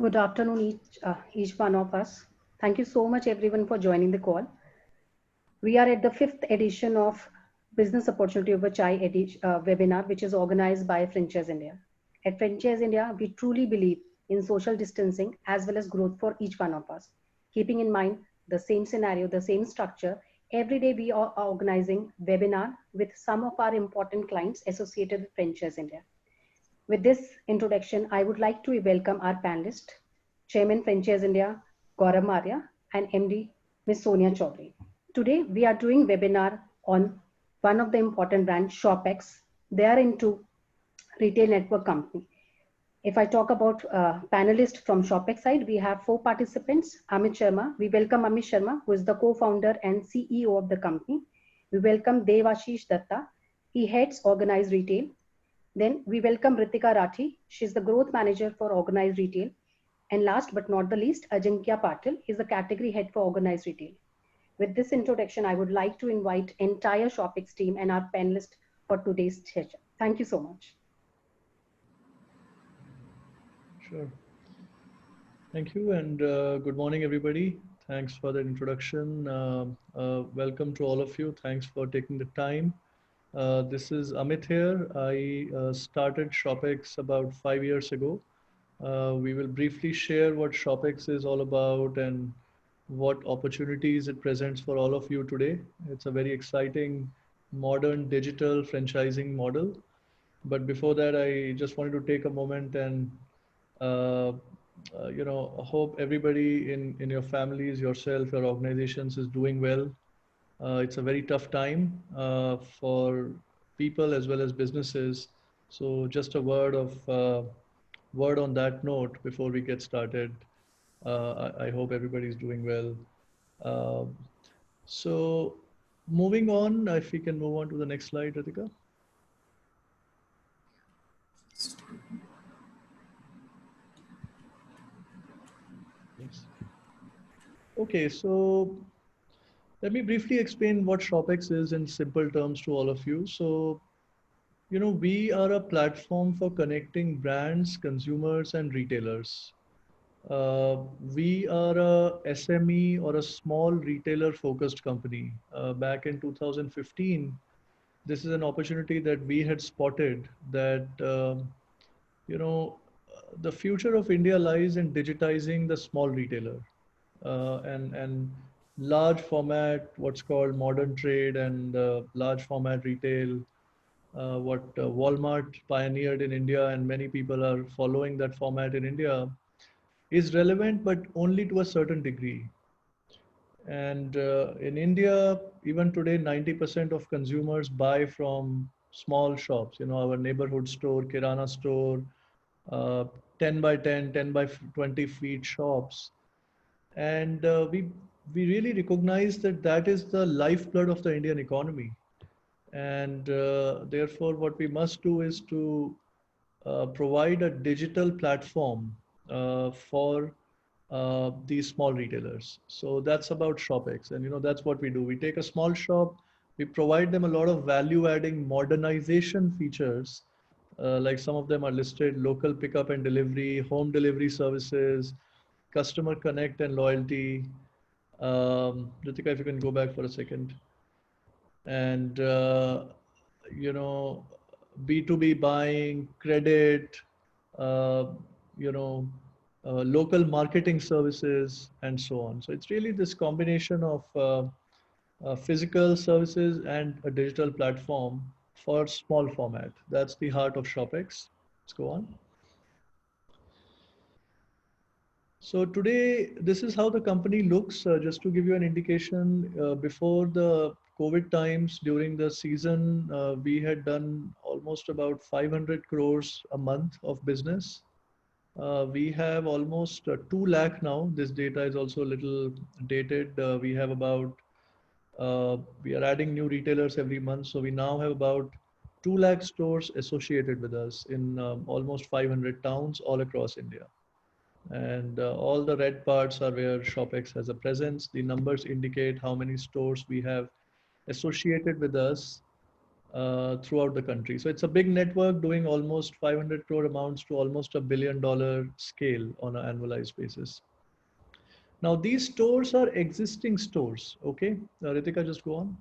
Good afternoon, each one of us. Thank you so much, everyone, for joining the call. We are at the fifth edition of Business Opportunity Over Chai webinar, which is organized by Franchise India. At Franchise India, we truly believe in social distancing as well as growth for each one of us. Keeping in mind the same scenario, the same structure, every day we are organizing webinar with some of our important clients associated with Franchise India. With this introduction, I would like to welcome our panelist, Chairman Franchise India, Gaurav Marya, and MD, Ms. Sonya Chowdhry. Today, we are doing webinar on one of the important brands, SHOPX. They are into retail network company. If I talk about panelists from SHOPX side, we have 4 participants. Amit Sharma, we welcome Amit Sharma, who is the co-founder and CEO of the company. We welcome Devashish Datta. He heads organized retail. Then we welcome Ritika Rathi. She's the growth manager for organized retail. And last but not the least, Ajinkya Patil is the category head for organized retail. With this introduction, I would like to invite entire SHOPX team and our panelists for today's session. Thank you so much. Sure. Thank you and good morning, everybody. Thanks for the introduction. Welcome to all of you. Thanks for taking the time. This is Amit here. I started SHOPX about 5 years ago. We will briefly share what SHOPX is all about and what opportunities it presents for all of you today. It's a very exciting modern digital franchising model. But before that, I just wanted to take a moment and hope everybody in your families, yourself, your organizations is doing well. It's a very tough time for people as well as businesses. So just a word on that note before we get started. I hope everybody is doing well. So moving on, if we can move on to the next slide, Ritika. Yes. Okay, so let me briefly explain what SHOPX is in simple terms to all of you. So, we are a platform for connecting brands, consumers, and retailers. We are a SME or a small retailer focused company. Back in 2015, this is an opportunity that we had spotted that, the future of India lies in digitizing the small retailer and large format, what's called modern trade and large format retail, what Walmart pioneered in India and many people are following that format in India, is relevant, but only to a certain degree. And in India, even today, 90% of consumers buy from small shops, our neighborhood store, Kirana store, 10 by 10, 10 by 20 feet shops. And we really recognize that that is the lifeblood of the Indian economy. And therefore, what we must do is to provide a digital platform for these small retailers. So that's about SHOPX. And that's what we do. We take a small shop, we provide them a lot of value adding modernization features. Like some of them are listed: local pickup and delivery, home delivery services, customer connect and loyalty. Ritika, if you can go back for a second. And, B2B buying, credit, local marketing services, and so on. So it's really this combination of physical services and a digital platform for small format. That's the heart of SHOPX. Let's go on. So today, this is how the company looks. Just to give you an indication, before the COVID times, during the season, we had done almost about 500 crores a month of business. We have almost 2 lakh now. This data is also a little dated. We have about, we are adding new retailers every month. So we now have about 2 lakh stores associated with us in almost 500 towns all across India. And all the red parts are where SHOPX has a presence. The numbers indicate how many stores we have associated with us. throughout the country. So it's a big network doing almost 500 crore amounts to almost $1 billion scale on an annualized basis. Now these stores are existing stores. Okay, Ritika, just go on.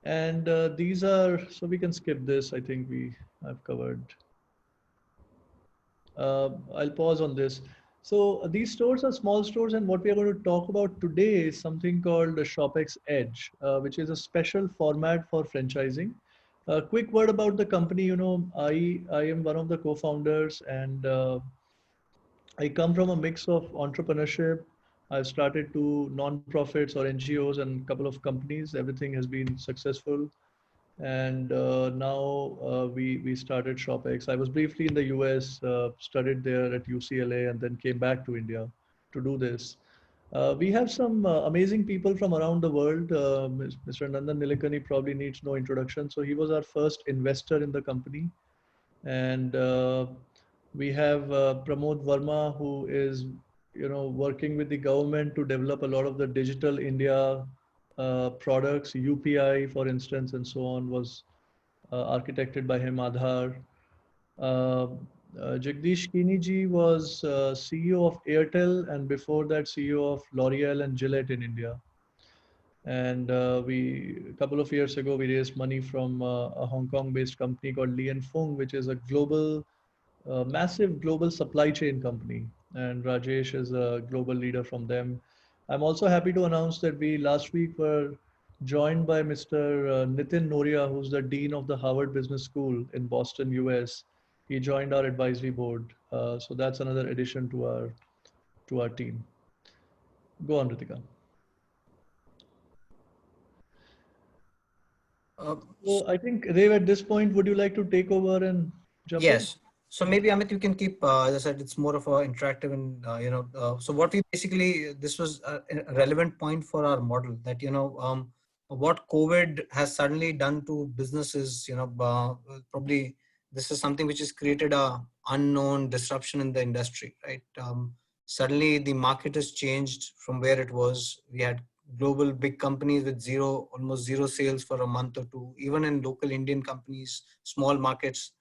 And these are, so we can skip this. I think I've covered. I'll pause on this. So these stores are small stores, and what we are going to talk about today is something called the SHOPX EDGE, which is a special format for franchising. A quick word about the company. I am one of the co-founders, and I come from a mix of entrepreneurship. I've started two non-profits or NGOs and a couple of companies. Everything has been successful, and now we started ShopX. I was briefly in the US, studied there at UCLA, and then came back to India to do this. We have some amazing people from around the world. Mr. Nandan Nilekani probably needs no introduction. So he was our first investor in the company, and we have Pramod Verma, who is working with the government to develop a lot of the digital India products. UPI, for instance, and so on, was architected by him. Aadhaar. Uh, Jagdish Kiniji was CEO of Airtel, and before that CEO of L'Oreal and Gillette in India. And a couple of years ago, we raised money from a Hong Kong-based company called Li and Fung, which is a massive global supply chain company. And Rajesh is a global leader from them. I'm also happy to announce that we last week were joined by Mr. Nitin Noria, who's the Dean of the Harvard Business School in Boston, US. He joined our advisory board. So that's another addition to our team. Go on, Ritika. So I think, Dev, at this point, would you like to take over and jump in? Yes. So maybe Amit, you can keep, as I said, it's more of a interactive and, so what we basically, this was a relevant point for our model that, what COVID has suddenly done to businesses, probably this is something which has created a unknown disruption in the industry, right? Suddenly the market has changed from where it was. We had global big companies with almost zero sales for a month or two, even in local Indian companies, small markets,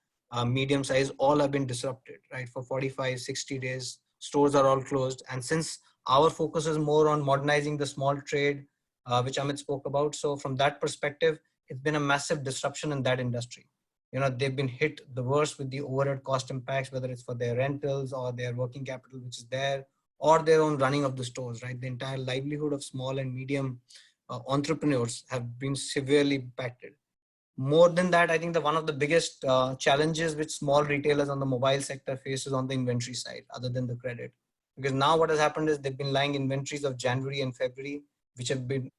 medium size, all have been disrupted, right? For 45, 60 days, stores are all closed. And since our focus is more on modernizing the small trade, which Amit spoke about. So from that perspective, it's been a massive disruption in that industry. They've been hit the worst with the overhead cost impacts, whether it's for their rentals or their working capital, which is there, or their own running of the stores, right? The entire livelihood of small and medium entrepreneurs have been severely impacted. More than that, I think one of the biggest challenges which small retailers on the mobile sector faces on the inventory side, other than the credit. Because now what has happened is they've been lying inventories of January and February, which have been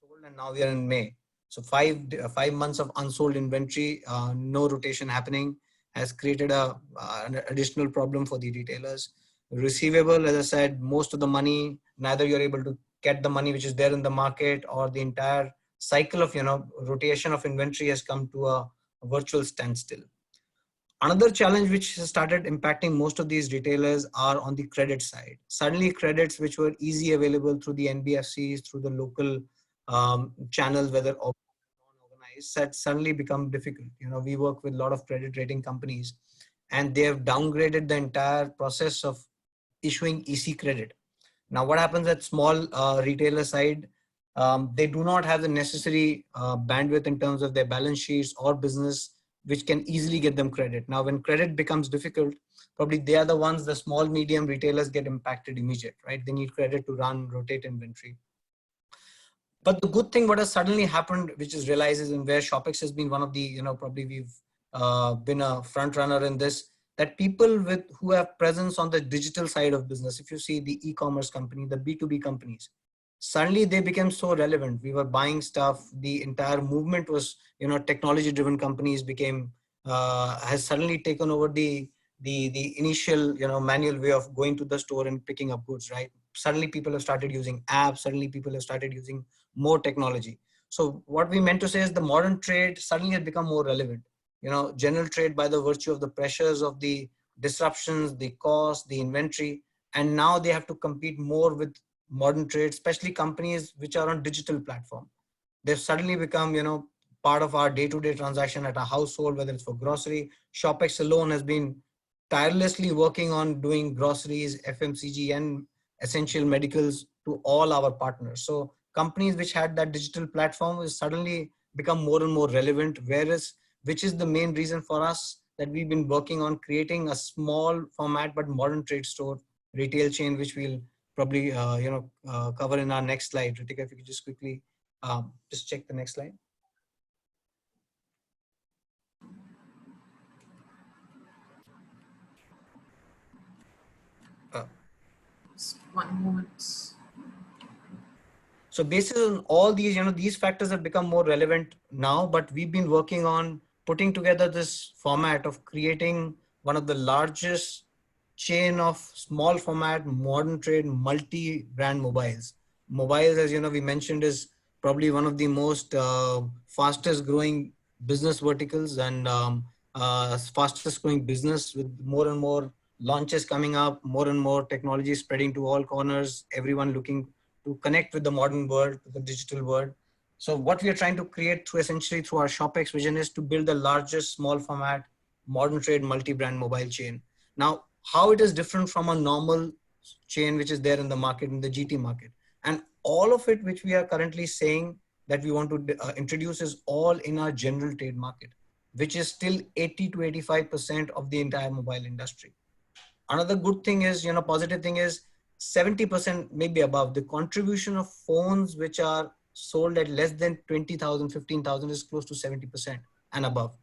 unsold, and now we are in May. So 5 months of unsold inventory, no rotation happening, has created an additional problem for the retailers. Receivable, as I said, most of the money, neither you're able to get the money which is there in the market, or the entire cycle of rotation of inventory has come to a virtual standstill. Another challenge which has started impacting most of these retailers are on the credit side. Suddenly credits which were easy available through the NBFCs, through the local channels, whether non-organized, had suddenly become difficult. We work with a lot of credit rating companies, and they have downgraded the entire process of issuing EC credit. Now, what happens at small retailer side? They do not have the necessary bandwidth in terms of their balance sheets or business, which can easily get them credit. Now, when credit becomes difficult, probably they are the ones, the small, medium retailers get impacted immediate, right? They need credit to run, rotate inventory. But the good thing, what has suddenly happened, which is realizes, and where ShopX has been one of the, probably we've been a front runner in this, that people who have presence on the digital side of business, if you see the e-commerce company, the B2B companies, suddenly they became so relevant. We were buying stuff. The entire movement was, technology-driven companies has suddenly taken over the initial, manual way of going to the store and picking up goods, right? Suddenly people have started using apps. Suddenly people have started using more technology. So what we meant to say is the modern trade suddenly has become more relevant. General trade, by the virtue of the pressures of the disruptions, the cost, the inventory, and now they have to compete more with modern trade, especially companies which are on digital platform. They've suddenly become, part of our day-to-day transaction at a household, whether it's for grocery. SHOPX alone has been tirelessly working on doing groceries, FMCG, and essential medicals to all our partners. So companies which had that digital platform is suddenly become more and more relevant, which is the main reason for us that we've been working on creating a small format but modern trade store retail chain, which we'll probably cover in our next slide. Ritika, if you could just quickly just check the next slide. One moment. So based on all these, these factors have become more relevant now, but we've been working on putting together this format of creating one of the largest chain of small format, modern trade, multi-brand mobiles. Mobiles, as you know, we mentioned, is probably one of the most fastest growing business verticals and fastest growing business, with more and more launches coming up, more and more technology spreading to all corners, everyone looking to connect with the modern world, with the digital world. So what we are trying to create essentially through our SHOPX vision is to build the largest small format, modern trade, multi-brand mobile chain. Now, how it is different from a normal chain which is there in the market, in the GT market. And all of it which we are currently saying that we want to introduce is all in our general trade market, which is still 80 to 85% of the entire mobile industry. Another good thing is, positive thing is 70%, maybe above, the contribution of phones which are sold at less than 20,000, 15,000 is close to 70% and above,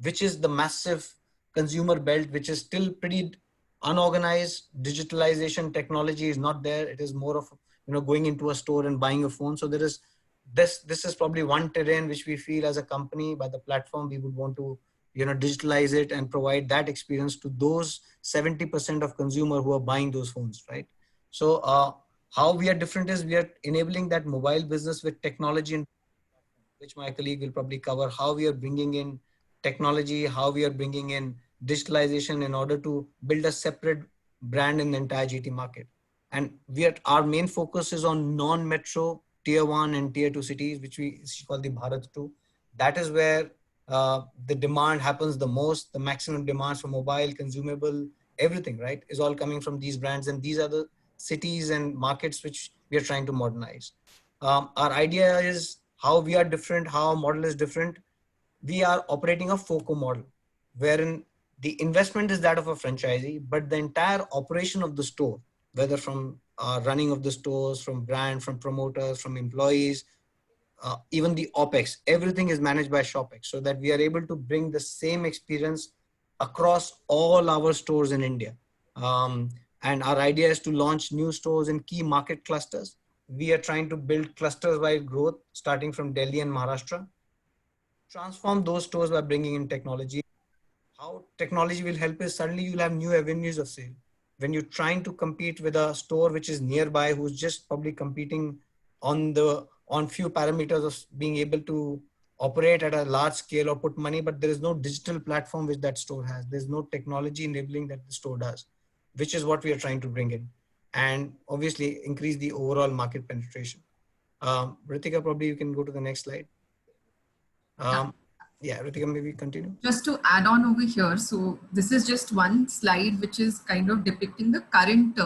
which is the massive consumer belt, which is still pretty unorganized. Digitalization technology is not there. It is more of, going into a store and buying a phone. So there is this is probably one terrain which we feel as a company, by the platform, we would want to digitalize it and provide that experience to those 70% of consumer who are buying those phones, right? So how we are different is we are enabling that mobile business with technology, and which my colleague will probably cover, how we are bringing in technology, how we are bringing in digitalization in order to build a separate brand in the entire GT market. And our main focus is on non-metro tier 1 and tier 2 cities, which we call the Bharat 2. That is where the demand happens the most. The maximum demands for mobile, consumable, everything, right, is all coming from these brands. And these are the cities and markets which we are trying to modernize. Our idea is how we are different, how our model is different. We are operating a FOCO model, wherein the investment is that of a franchisee, but the entire operation of the store, whether from running of the stores, from brand, from promoters, from employees, even the OPEX, everything is managed by SHOPX, so that we are able to bring the same experience across all our stores in India. And our idea is to launch new stores in key market clusters. We are trying to build clusters-wide growth, starting from Delhi and Maharashtra. Transform those stores by bringing in technology. How technology will help is suddenly you'll have new avenues of sale. When you're trying to compete with a store which is nearby, who's just probably competing on few parameters of being able to operate at a large scale or put money, but there is no digital platform which that store has. There's no technology enabling that the store does, which is what we are trying to bring in, and obviously increase the overall market penetration. Ritika, probably you can go to the next slide. Yeah, Ritika, maybe continue. Just to add on over here, so this is just one slide which is kind of depicting the current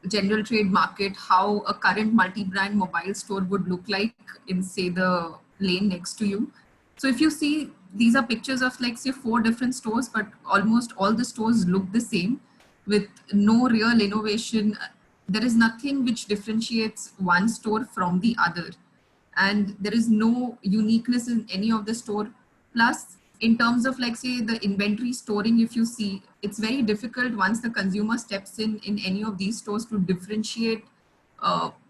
general trade market, how a current multi-brand mobile store would look like in, say, the lane next to you. So if you see, these are pictures of, like, say, 4 different stores, but almost all the stores look the same with no real innovation. There is nothing which differentiates one store from the other, and there is no uniqueness in any of the store. Plus, in terms of, like, say, the inventory storing, if you see, it's very difficult once the consumer steps in any of these stores to differentiate,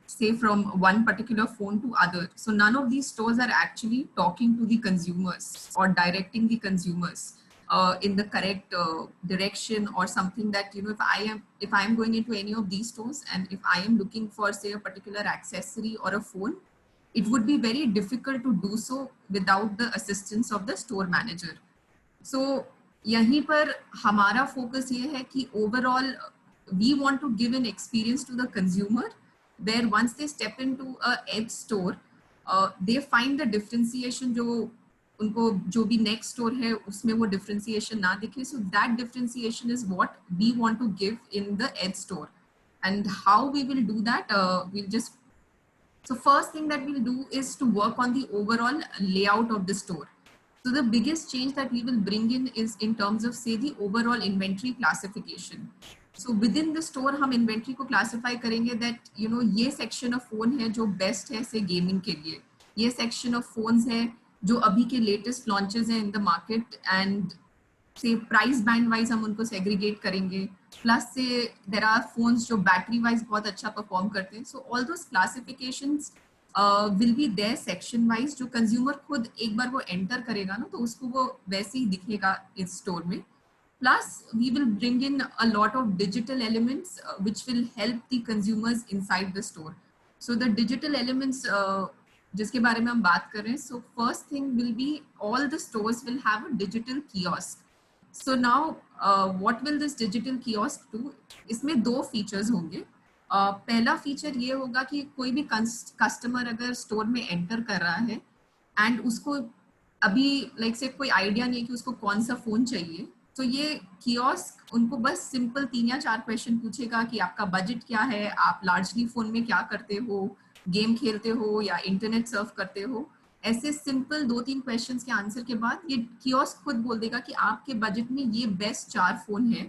say, from one particular phone to other. So none of these stores are actually talking to the consumers or directing the consumers in the correct direction, or something that, if I am going into any of these stores and if I am looking for, say, a particular accessory or a phone, it would be very difficult to do so without the assistance of the store manager. So yahin par hamara focus ye hai ki overall we want to give an experience to the consumer where once they step into a edge store, they find the differentiation jo उनको जो भी next store है उसमें वो differentiation ना दिखे. So that differentiation is what we want to give in the edge store. And how we will do that, so first thing that we'll do is to work on the overall layout of the store. So the biggest change that we will bring in is in terms of, say, the overall inventory classification. So within the store हम inventory को classify करेंगे that you know ये section of phone है जो best है say gaming के लिए, ये section of phones है जो अभी के latest launches हैं in the market, and say price band wise हम उनको सेग्रीगेट करेंगे. Plus say there are phones जो बैटरी वाइज बहुत अच्छा परफॉर्म करते हैं. So all those classifications will be there section wise. जो कंज्यूमर खुद एक बार वो एंटर करेगा ना तो उसको वो वैसे ही दिखेगा इस स्टोर में. Plus we will bring in a lot of digital elements which will help the consumers inside the store. So the digital elements जिसके बारे में हम बात कर रहे हैं, so first thing will be all the stores will have a digital kiosk. So now, what will this digital kiosk do? इसमें दो फीचर्स होंगे. पहला फीचर ये होगा कि कोई भी कस्टमर अगर स्टोर में एंटर कर रहा है एंड उसको अभी लाइक से कोई आइडिया नहीं है कि उसको कौन सा फोन चाहिए, तो ये कियोस्क उनको बस सिंपल 3 या 4 क्वेश्चन पूछेगा कि आपका बजट क्या है, आप लार्जली फोन में क्या करते हो, गेम खेलते हो या इंटरनेट सर्फ करते हो. ऐसे सिंपल 2-3 क्वेश्चंस के आंसर के बाद ये कियोस्क खुद बोल देगा कि आपके बजट में ये बेस्ट 4 फोन है,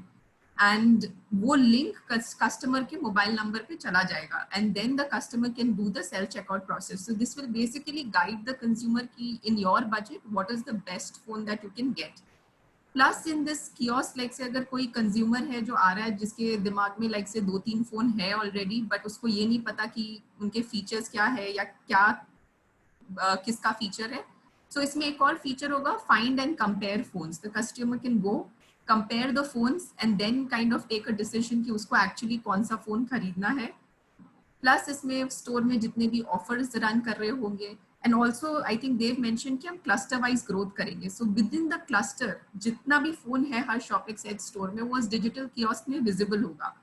एंड वो लिंक कस्टमर के मोबाइल नंबर पे चला जाएगा, and then the customer can do the self checkout process. So this will basically guide the consumer की in your budget what is the best phone that you can get. Plus in this kiosk like say अगर कोई consumer है जो आ रहा है जिसके दिमाग में लाइक से 2-3 फोन है ऑलरेडी, बट उसको ये नहीं पता कि उनके फीचर्स क्या है या क्या किसका फीचर है, सो इसमें एक और फीचर होगा find and compare phones. The customer can go compare the phones and then kind of take a decision कि उसको एक्चुअली कौन सा फोन खरीदना है. प्लस इसमें स्टोर में जितने भी ऑफर्स रन कर रहे होंगे, and also I think Dev mention कि हम क्लस्टर वाइज ग्रोथ करेंगे. So with in the cluster जितना भी फोन है हर शॉपएक्स एज स्टोर में वो डिजिटल कियोस्क में विजिबल होगा.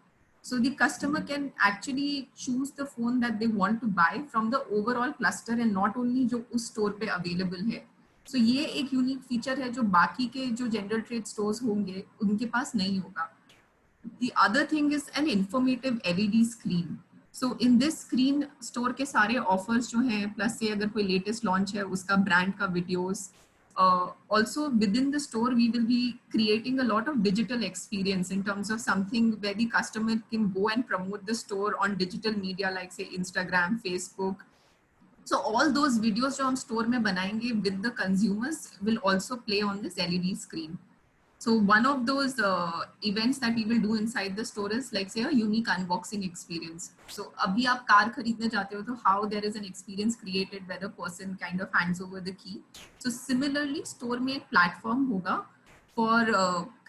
So the customer can actually choose the phone that they want to buy from the overall cluster and not only जो उस store पे available है. So ये एक unique feature है जो बाकी के जो general trade stores होंगे उनके पास नहीं होगा. The other thing is an informative LED screen. So in this screen store के सारे offers जो हैं plus से अगर कोई latest launch है उसका brand का videos. Also within the store we will be creating a lot of digital experience in terms of something where the customer can go and promote the store on digital media like say Instagram, Facebook. So all those videos जो हम store में बनाएंगे with the consumers will also play on this LED screen. So one of those events that we will do inside the store is like say a unique unboxing experience. So अभी आप car खरीदने जाते हो तो how there is an experience created where the person kind of hands over the key. So similarly store में एक platform होगा for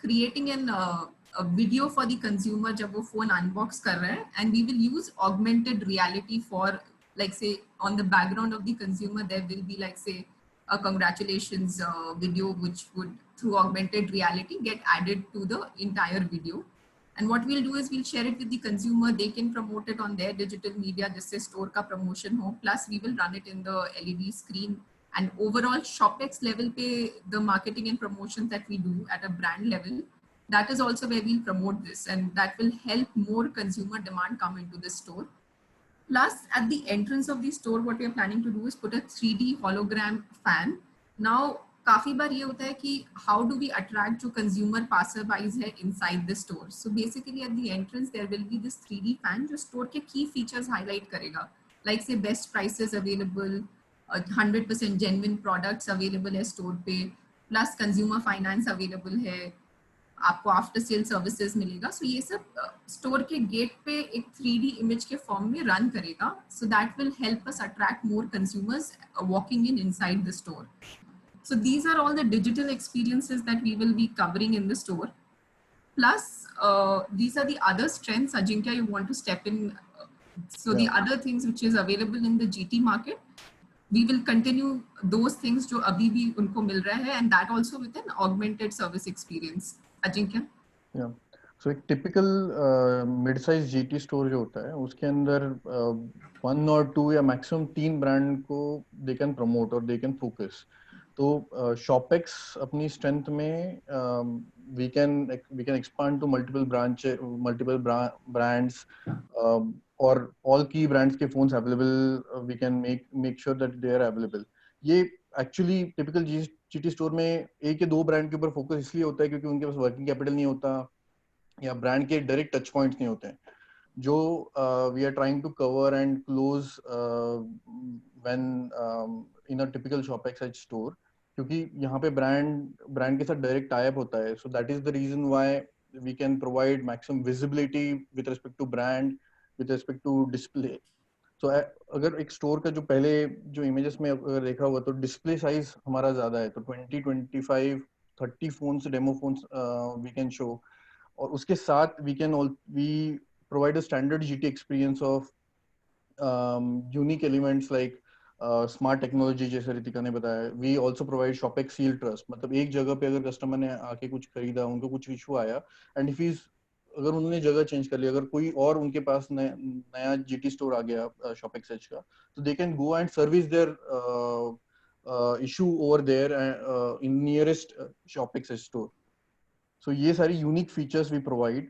creating a video for the consumer जब वो phone unbox कर रहा है, and we will use augmented reality for like say on the background of the consumer there will be like say a congratulations video which would through augmented reality get added to the entire video. And what we'll do is we'll share it with the consumer. They can promote it on their digital media जिससे store का promotion हो. Plus we will run it in the LED screen. And overall SHOPX level पे the marketing and promotions that we do at a brand level, that is also where we'll promote this, and that will help more consumer demand come into the store. Plus at the entrance of the store what we are planning to do is put a 3D hologram fan. Now काफी बार ये होता है कि how do we attract जो consumer passerbys है inside the store. So basically at the entrance there will be this 3D fan जो store के key features highlight करेगा, like say best prices available, 100% genuine products available है store पे, plus consumer finance available है, आपको after sale services मिलेगा. सो ये सब स्टोर के गेट पे एक 3D इमेज के फॉर्म में रन करेगा. So that will help us attract more consumers walking in inside the store. So these are all the digital experiences that we will be covering in the store. Plus these are the other strengths. Ajinkya, you want to step in? So the other things which is available in the GT market, we will continue those things जो अभी भी उनको मिल रहा है, and that also with an augmented service experience. Ajinkya? Yeah. So एक typical mid-size GT store जो होता है उसके अंदर 1 or 2 या maximum 3 brand को they can promote or they can focus. तो SHOPX अपनी strength में we can expand to multiple brands or all key brands के phones available. We can make sure that they are available. ये actually typical GT store में एक या दो brand के ऊपर फोकस इसलिए होता है क्योंकि उनके पास वर्किंग कैपिटल नहीं होता या ब्रांड के डायरेक्ट टच पॉइंट्स नहीं होते हैं जो we are trying to cover and close when in a typical ShopX edge store क्योंकि यहाँ पे ब्रांड के साथ डायरेक्ट टाई अप होता है so that is the reason why we can provide maximum visibility with respect to brand with respect to display तो अगर एक स्टोर का जो पहले जो इमेजेस में अगर देखा हुआ तो डिस्प्ले साइज हमारा ज्यादा है तो 20, 25, 30 phones demo phones we can show और उसके साथ we provide a standard GT experience of unique elements like smart technology जैसे रितिका ने बताया we also provide SHOPX seal trust मतलब एक जगह पे अगर कस्टमर ने आके कुछ खरीदा उनको कुछ इशू आया and if he's अगर उन्होंने जगह चेंज कर लिया अगर कोई और उनके पास नया GT स्टोर आ गया SHOPX Edge का तो they can go and service their issue over there in nearest SHOPX Edge store. So ये सारी unique features we provide.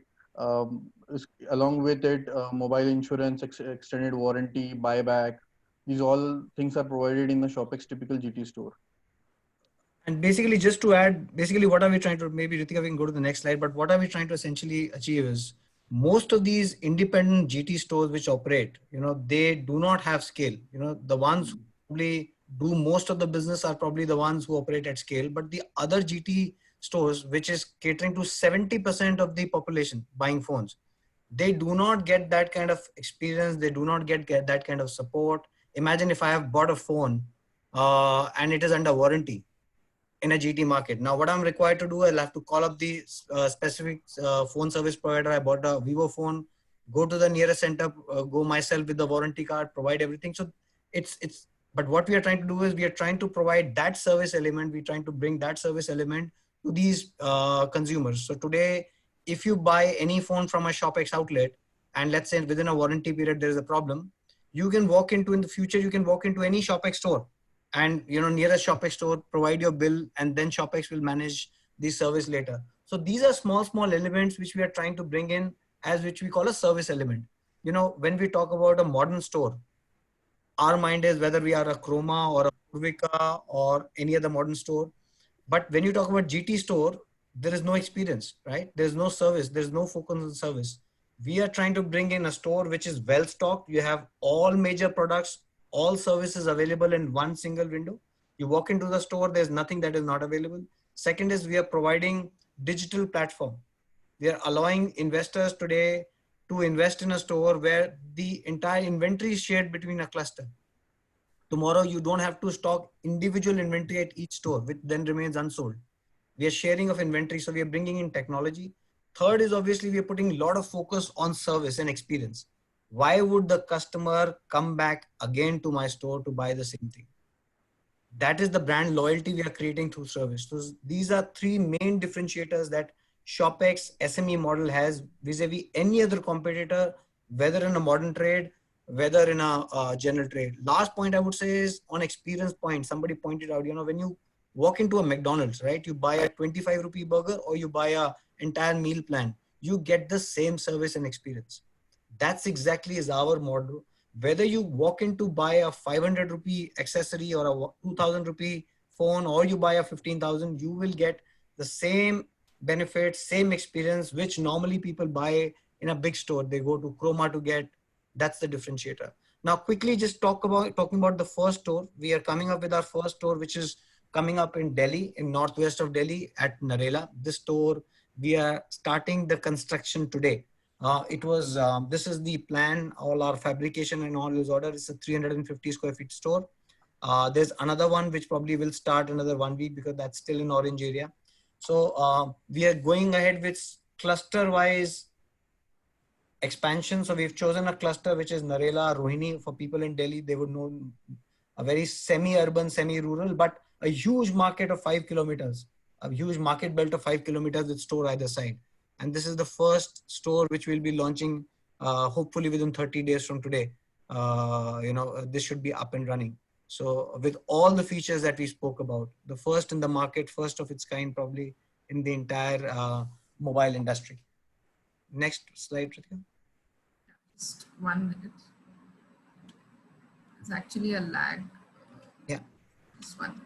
Along with it, mobile insurance, extended warranty, buyback. These all things are provided in the SHOPX typical GT store. And basically, just to add, basically what are we trying to, maybe Ritika, we can go to the next slide, but what are we trying to essentially achieve is most of these independent GT stores which operate, they do not have scale. The ones who probably do most of the business are probably the ones who operate at scale, but the other GT stores, which is catering to 70% of the population buying phones, they do not get that kind of experience. They do not get that kind of support. Imagine if I have bought a phone and it is under warranty in a GT market. Now what I'm required to do, I'll have to call up the specific phone service provider. I bought a Vivo phone, go to the nearest center, go myself with the warranty card, provide everything. So but what we are trying to do is we are trying to provide that service element. We're trying to bring that service element to these consumers. So today, if you buy any phone from a SHOPX outlet, and let's say within a warranty period, there is a problem, you can walk into, in the future, you can walk into any SHOPX store and, nearest SHOPX store, provide your bill, and then SHOPX will manage the service later. So these are small elements which we are trying to bring in as which we call a service element. When we talk about a modern store, our mind is whether we are a Chroma or a Purvika or any other modern store. But when you talk about GT store, there is no experience, right? There's no service. There's no focus on service. We are trying to bring in a store which is well stocked. You have all major products, all services available in one single window. You walk into the store, there's nothing that is not available. Second is we are providing digital platform. We are allowing investors today to invest in a store where the entire inventory is shared between a cluster. Tomorrow, you don't have to stock individual inventory at each store, which then remains unsold. We are sharing of inventory, so we are bringing in technology. Third is obviously we are putting a lot of focus on service and experience. Why would the customer come back again to my store to buy the same thing? That is the brand loyalty we are creating through service. So these are three main differentiators that SHOPX SME model has vis-a-vis any other competitor, whether in a modern trade, whether in a general trade. Last point I would say is on experience point. Somebody pointed out, when you walk into a McDonald's, right? You buy a 25 rupee burger or you buy a entire meal plan, you get the same service and experience. That's exactly is our model. Whether you walk in to buy a 500 rupee accessory or a 2000 rupee phone, or you buy a 15,000, you will get the same benefits, same experience, which normally people buy in a big store. They go to Chroma to get. That's the differentiator. Now, quickly just talking about the first store. We are coming up with our first store, which is coming up in Delhi, in northwest of Delhi at Narela. This store, we are starting the construction today. This is the plan, all our fabrication and all is ordered. It's a 350 square feet store. There's another one which probably will start another 1 week because that's still in orange area. So we are going ahead with cluster wise expansion. So we've chosen a cluster which is Narela, Rohini. For people in Delhi, they would know a very semi-urban, semi-rural, but a huge market of 5 kilometers, a huge market belt of 5 kilometers with store either side. And this is the first store which we'll be launching hopefully within 30 days from today. This should be up and running. So with all the features that we spoke about, the first in the market, first of its kind, probably in the entire mobile industry. Next slide, Ritika. Just 1 minute. It's actually a lag. Yeah. Just 1 minute.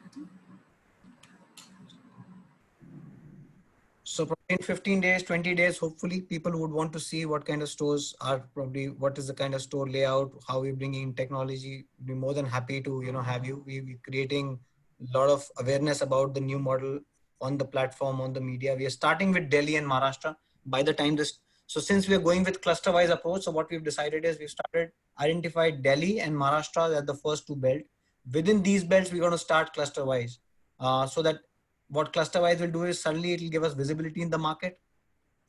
So probably in 15 days, 20 days, hopefully people would want to see what kind of stores are probably, what is the kind of store layout, how we're bringing in technology. We'd be more than happy to, have you. We're creating a lot of awareness about the new model on the platform, on the media. We are starting with Delhi and Maharashtra. By the time this, so since we are going with cluster-wise approach, so what we've decided is we've started identified Delhi and Maharashtra as the first two belts. Within these belts, we're going to start cluster-wise so that what cluster-wise will do is suddenly it will give us visibility in the market.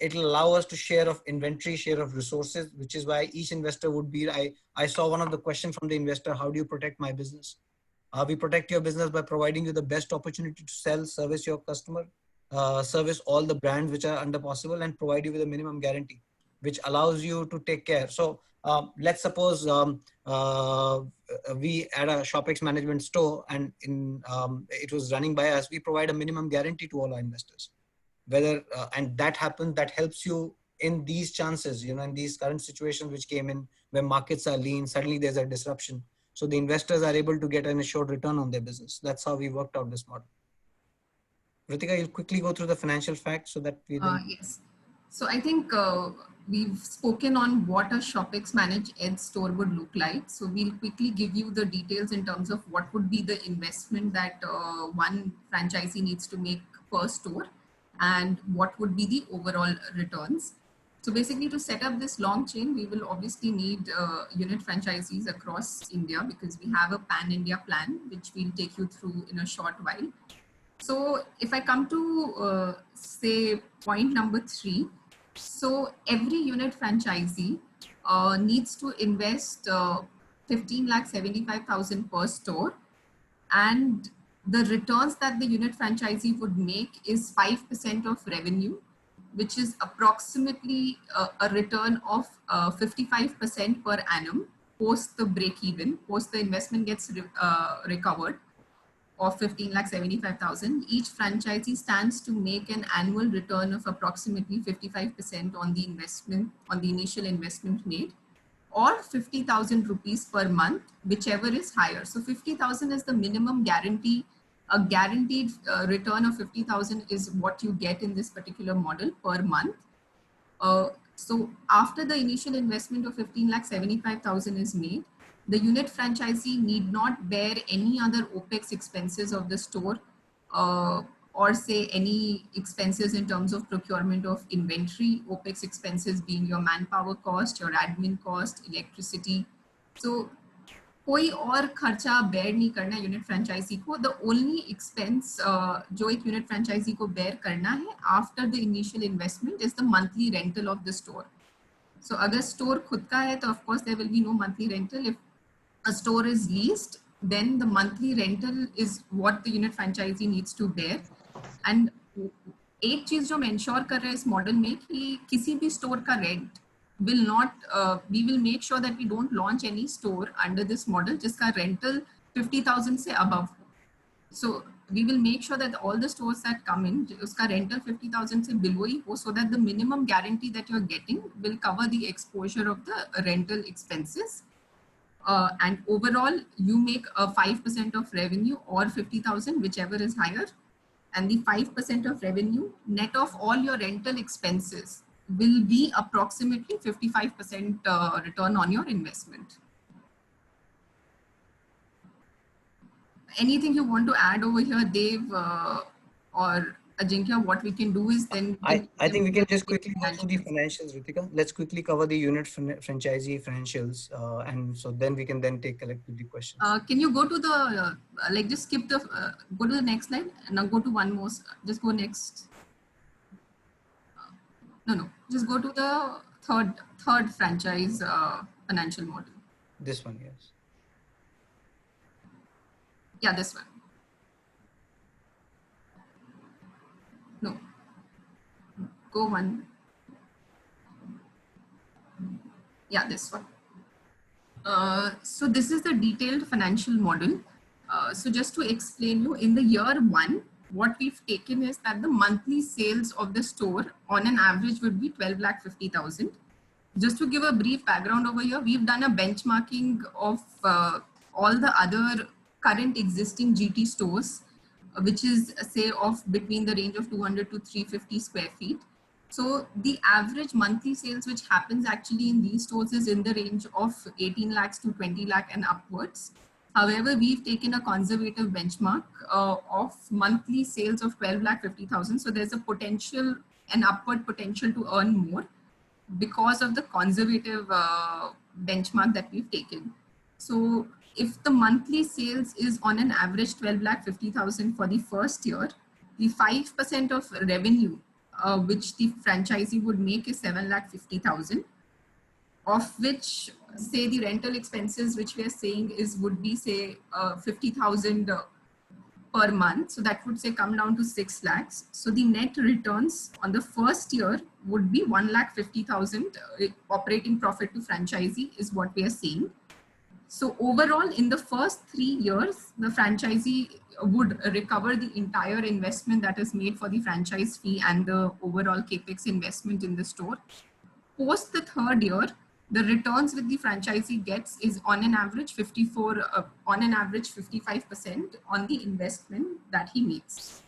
It will allow us to share of inventory, share of resources, which is why each investor would be, I saw one of the questions from the investor, how do you protect my business? We protect your business by providing you the best opportunity to sell, service your customer, service all the brands which are under possible and provide you with a minimum guarantee, which allows you to take care. So let's suppose we had a SHOPX management store and it was running by us. We provide a minimum guarantee to all our investors. Whether and that happens, that helps you in these chances, in these current situations which came in where markets are lean, suddenly there's a disruption. So the investors are able to get an assured return on their business. That's how we worked out this model. Ritika, you'll quickly go through the financial facts so that we Yes. So I think we've spoken on what a SHOPX Managed Edge store would look like. So we'll quickly give you the details in terms of what would be the investment that one franchisee needs to make per store and what would be the overall returns. So basically to set up this long chain, we will obviously need unit franchisees across India because we have a pan-India plan, which we'll take you through in a short while. So if I come to say point number 3, so every unit franchisee needs to invest 15,75,000 per store, and the returns that the unit franchisee would make is 5% of revenue, which is approximately a return of 55% per annum post the break even, post the investment gets recovered of 15,75,000. Each franchisee stands to make an annual return of approximately 55% on the investment, on the initial investment made, or 50,000 rupees per month, whichever is higher. So 50,000 is the minimum guarantee. A guaranteed return of 50,000 is what you get in this particular model per month. So after the initial investment of 15,75,000 is made, the unit franchisee need not bear any other OPEX expenses of the store or say any expenses in terms of procurement of inventory, OPEX expenses being your manpower cost, your admin cost, electricity. So कोई और खर्चा bear नहीं करना है unit franchisee को. The only expense जो एक unit franchisee को bear करना है after the initial investment is the monthly rental of the store. So अगर store खुद का है तो of course there will be no monthly rental. If a store is leased, then the monthly rental is what the unit franchisee needs to bear. And एक चीज जो हम ensure कर रहे हैं इस model में कि किसी भी store का rent will not, we will make sure that we don't launch any store under this model जिसका rental 50,000 से above. So we will make sure that all the stores that come in, uska rental 50,000 se below hi ho, so that the minimum guarantee that you're getting will cover the exposure of the rental expenses. And overall, you make a 5% of revenue or 50,000, whichever is higher. And the 5% of revenue net of all your rental expenses will be approximately 55% return on your investment. Anything you want to add over here, Dave or Ajinkya? What we can do is then... I think we can just quickly go through the financials, Ritika. Let's quickly cover the unit franchisee financials. And so then we can then take collectively questions. Can you go to the, like just skip the, go to the next slide and now go to one more, just go next. No, just go to the third franchise financial model. This one, yes. Yeah, this one. No. Go one. Yeah, this one. So this is the detailed financial model. So just to explain you, in the year one, what we've taken is that the monthly sales of the store on an average would be 12,50,000. Just to give a brief background over here, we've done a benchmarking of all the other current existing GT stores, which is say of between the range of 200 to 350 square feet. So the average monthly sales which happens actually in these stores is in the range of 18 lakhs to 20 lakh and upwards. However, we've taken a conservative benchmark of monthly sales of 12,50,000. So there's a potential, an upward potential to earn more because of the conservative benchmark that we've taken. So if the monthly sales is on an average 12,50,000 for the first year, the 5% of revenue which the franchisee would make is 7,50,000, of which say the rental expenses which we are saying is would be say 50,000 per month. So that would say come down to 6 lakhs. So the net returns on the first year would be 1,50,000 operating profit to franchisee is what we are seeing. So overall, in the first 3 years, the franchisee would recover the entire investment that is made for the franchise fee and the overall capex investment in the store. Post the third year, the returns with the franchisee gets is on an average 55% on the investment that he makes.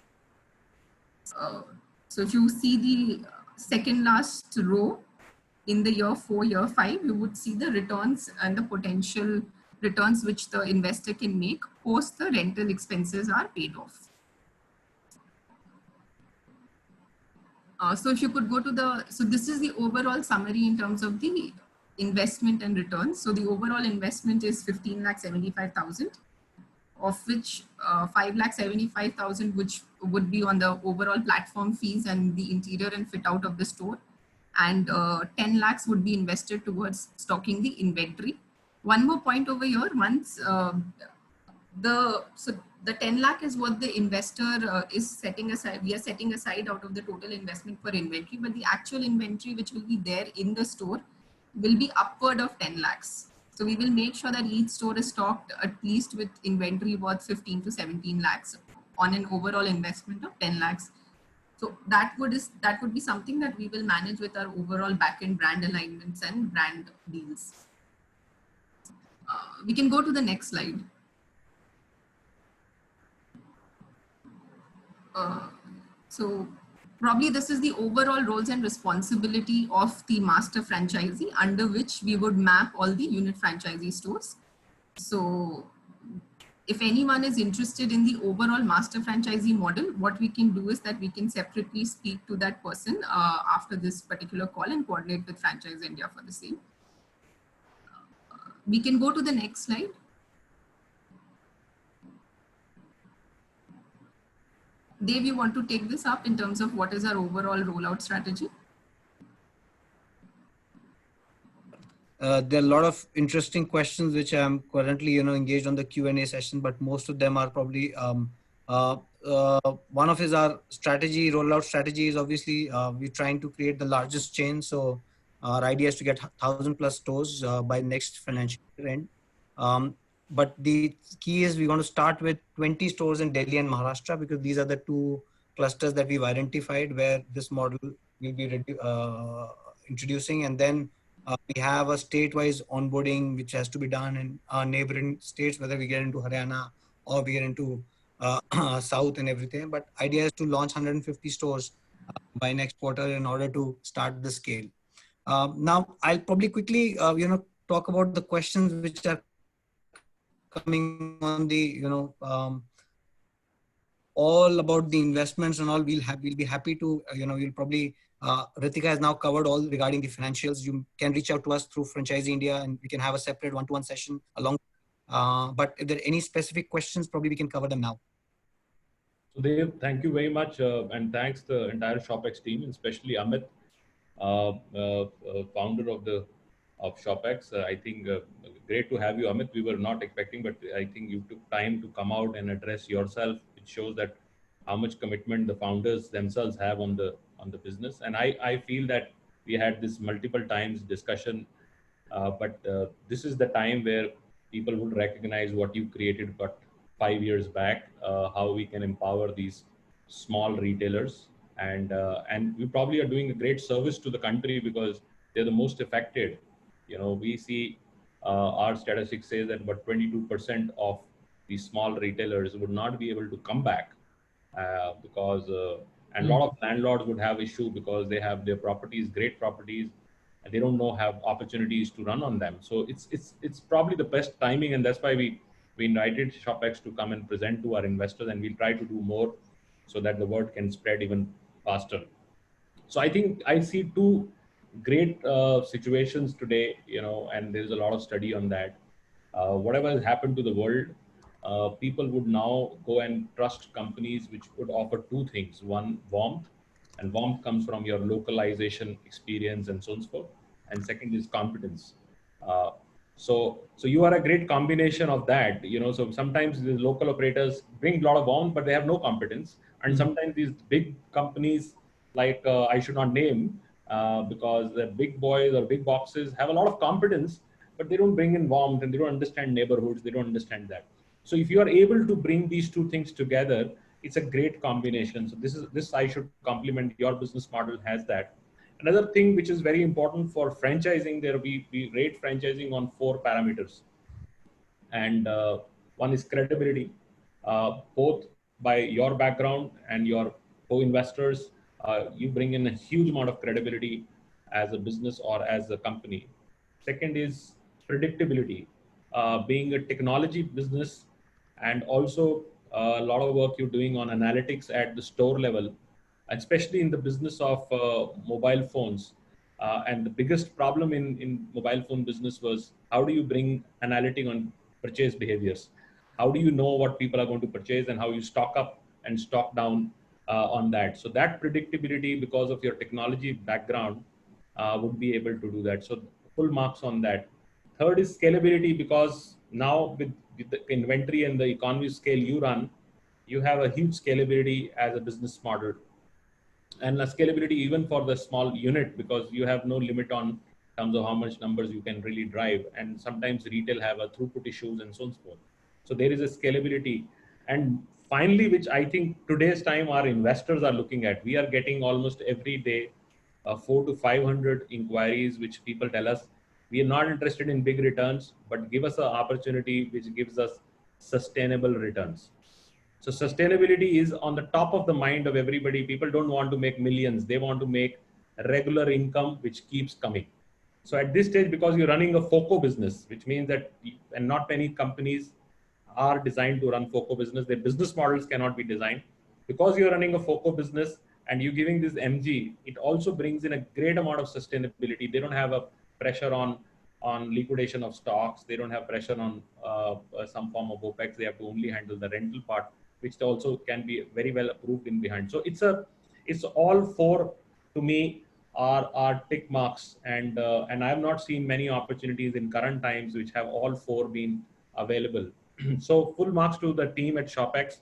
So if you see the second last row in the year 4, year 5, you would see the returns and the potential returns which the investor can make post the rental expenses are paid off. So if you could go to the, so this is the overall summary in terms of the investment and returns. So the overall investment is 15,75,000, of which 5,75,000 which would be on the overall platform fees and the interior and fit out of the store, and 10 lakhs would be invested towards stocking the inventory. One more point over here, once the 10 lakh is what the investor is setting aside. We are setting aside out of the total investment for inventory, but the actual inventory which will be there in the store will be upward of 10 lakhs. So we will make sure that each store is stocked at least with inventory worth 15 to 17 lakhs on an overall investment of 10 lakhs. So that would be something that we will manage with our overall back-end brand alignments and brand deals. We can go to the next slide. So probably this is the overall roles and responsibility of the master franchisee, under which we would map all the unit franchisee stores. So if anyone is interested in the overall master franchisee model, what we can do is that we can separately speak to that person after this particular call and coordinate with Franchiseindia for the same. We can go to the next slide. Dave, you want to take this up in terms of what is our overall rollout strategy? There are a lot of interesting questions which I'm currently, engaged on the Q&A session, but most of them are probably one of is our strategy, rollout strategy is obviously we're trying to create the largest chain. So our idea is to get 1,000 plus stores by next financial year end. But the key is we want to start with 20 stores in Delhi and Maharashtra, because these are the two clusters that we've identified where this model will be introducing. And then we have a state-wise onboarding which has to be done in our neighboring states, whether we get into Haryana or we get into South and everything. But idea is to launch 150 stores by next quarter in order to start the scale. Now, I'll probably quickly, talk about the questions which are coming on the, all about the investments and all. We'll be happy to, we'll probably, Ritika has now covered all regarding the financials. You can reach out to us through Franchiseindia and we can have a separate one-to-one session along. But if there are any specific questions, probably we can cover them now. So Dev, thank you very much. And thanks the entire SHOPX team, especially Amit, founder of SHOPX. I think great to have you, Amit. We were not expecting, but I think you took time to come out and address yourself. It shows that how much commitment the founders themselves have on the business. And I feel that we had this multiple times discussion, but this is the time where people would recognize what you created, but 5 years back, how we can empower these small retailers, and we probably are doing a great service to the country because they're the most affected. We see our statistics say that about 22% of these small retailers would not be able to come back because and a lot of landlords would have issue because they have their properties, great properties, and they don't have opportunities to run on them. So it's probably the best timing, and that's why we invited ShopX to come and present to our investors, and we'll try to do more so that the word can spread even faster. So I think I see two great situations today, and there's a lot of study on that. Whatever has happened to the world, people would now go and trust companies which would offer two things. One, warmth, and warmth comes from your localization experience and so on and so forth. And second is competence. Uh, so you are a great combination of that. So sometimes the local operators bring a lot of warmth, but they have no competence. And sometimes these big companies, like I should not name, because the big boys or big boxes have a lot of competence, but they don't bring in warmth and they don't understand neighborhoods. They don't understand that. So if you are able to bring these two things together, it's a great combination. So this I should compliment. Your business model has that. Another thing which is very important for franchising, we rate franchising on 4 parameters, and one is credibility, both by your background and your co-investors. You bring in a huge amount of credibility as a business or as a company. Second is predictability, being a technology business, and also a lot of work you're doing on analytics at the store level, especially in the business of mobile phones. And the biggest problem in mobile phone business was, how do you bring analytic on purchase behaviors? How do you know what people are going to purchase and how you stock up and stock down on that? So that predictability, because of your technology background, would be able to do that. So full marks on that. Third is scalability, because now with the inventory and the economy scale you run, you have a huge scalability as a business model, and a scalability even for the small unit, because you have no limit on terms of how much numbers you can really drive. And sometimes retail have a throughput issues and so on and so forth. So there is a scalability. And finally, which I think today's time our investors are looking at, we are getting almost every day 400 to 500 inquiries, which people tell us, we are not interested in big returns, but give us an opportunity which gives us sustainable returns. So sustainability is on the top of the mind of everybody. People don't want to make millions. They want to make a regular income, which keeps coming. So at this stage, because you're running a FOCO business, which means that, and not many companies are designed to run FOCO business. Their business models cannot be designed. Because you're running a FOCO business and you're giving this MG, it also brings in a great amount of sustainability. They don't have a pressure on liquidation of stocks. They don't have pressure on some form of OPEX. They have to only handle the rental part, which also can be very well approved in behind. So it's all 4 to me are tick marks, and I have not seen many opportunities in current times which have all 4 been available. So full marks to the team at ShopX.